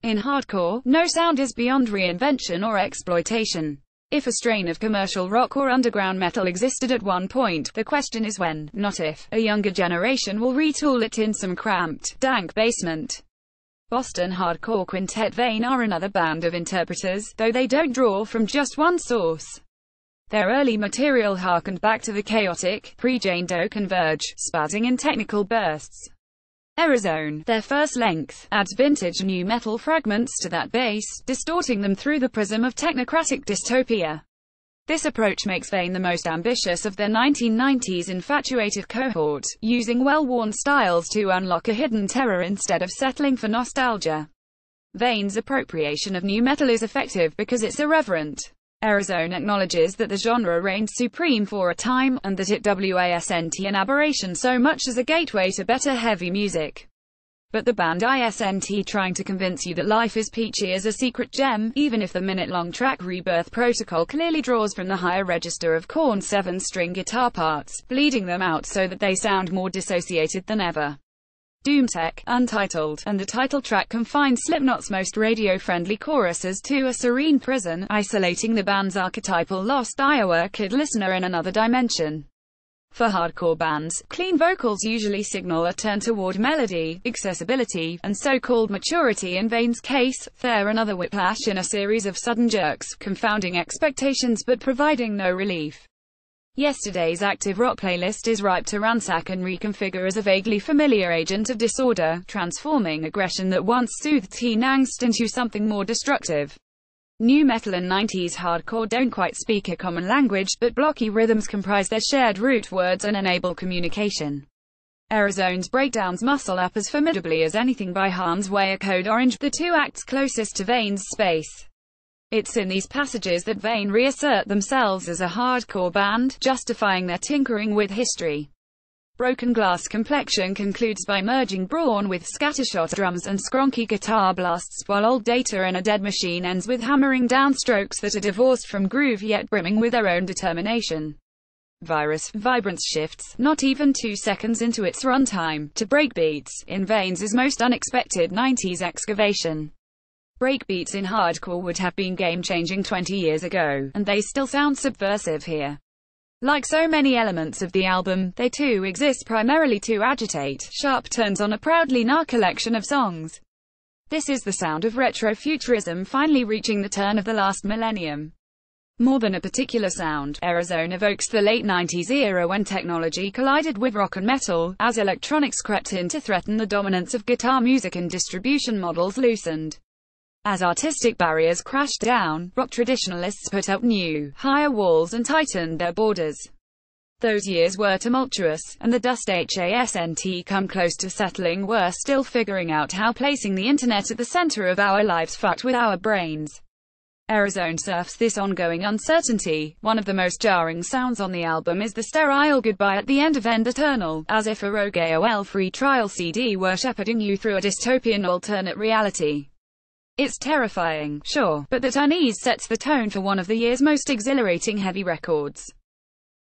In hardcore, no sound is beyond reinvention or exploitation. If a strain of commercial rock or underground metal existed at one point, the question is when, not if, a younger generation will retool it in some cramped, dank basement. Boston hardcore quintet Vane are another band of interpreters, though they don't draw from just one source. Their early material harkened back to the chaotic, pre-Jane Doe Converge, spazzing in technical bursts. Errorzone, their first length, adds vintage nu metal fragments to that bass, distorting them through the prism of technocratic dystopia. This approach makes Vane the most ambitious of their 1990s infatuated cohort, using well-worn styles to unlock a hidden terror instead of settling for nostalgia. Vane's appropriation of nu metal is effective because it's irreverent. Errorzone acknowledges that the genre reigned supreme for a time, and that it wasn't an aberration so much as a gateway to better heavy music. But the band isn't trying to convince you that Life is Peachy is a secret gem, even if the minute-long track Rebirth Protocol clearly draws from the higher register of Korn's 7-string guitar parts, bleeding them out so that they sound more dissociated than ever. Doomtech, Untitled, and the title track confine Slipknot's most radio-friendly choruses to a serene prison, isolating the band's archetypal Lost Iowa Kid listener in another dimension. For hardcore bands, clean vocals usually signal a turn toward melody, accessibility, and so-called maturity. In Vane's case, they're another whiplash in a series of sudden jerks, confounding expectations but providing no relief. Yesterday's active rock playlist is ripe to ransack and reconfigure as a vaguely familiar agent of disorder, transforming aggression that once soothed teen angst into something more destructive. Nu metal and 90s hardcore don't quite speak a common language, but blocky rhythms comprise their shared root words and enable communication. Errorzone's breakdowns muscle up as formidably as anything by Hans Weyer Code Orange, the two acts closest to Vane's space. It's in these passages that Vane reassert themselves as a hardcore band, justifying their tinkering with history. Broken Glass Complexion concludes by merging brawn with scattershot drums and skronky guitar blasts, while Old Data in a Dead Machine ends with hammering down strokes that are divorced from groove yet brimming with their own determination. Vibrance shifts, not even 2 seconds into its runtime, to breakbeats, in Vane's most unexpected 90s excavation. Breakbeats in hardcore would have been game-changing 20 years ago, and they still sound subversive here. Like so many elements of the album, they too exist primarily to agitate, sharp turns on a proudly nah collection of songs. This is the sound of retrofuturism finally reaching the turn of the last millennium. More than a particular sound, Errorzone evokes the late 90s era when technology collided with rock and metal, as electronics crept in to threaten the dominance of guitar music and distribution models loosened. As artistic barriers crashed down, rock traditionalists put up new, higher walls and tightened their borders. Those years were tumultuous, and the dust hasn't come close to settling. We're still figuring out how placing the internet at the center of our lives fucked with our brains. Errorzone surfs this ongoing uncertainty. One of the most jarring sounds on the album is the sterile goodbye at the end of End Eternal, as if a rogue AOL free trial CD were shepherding you through a dystopian alternate reality. It's terrifying, sure, but that unease sets the tone for one of the year's most exhilarating heavy records.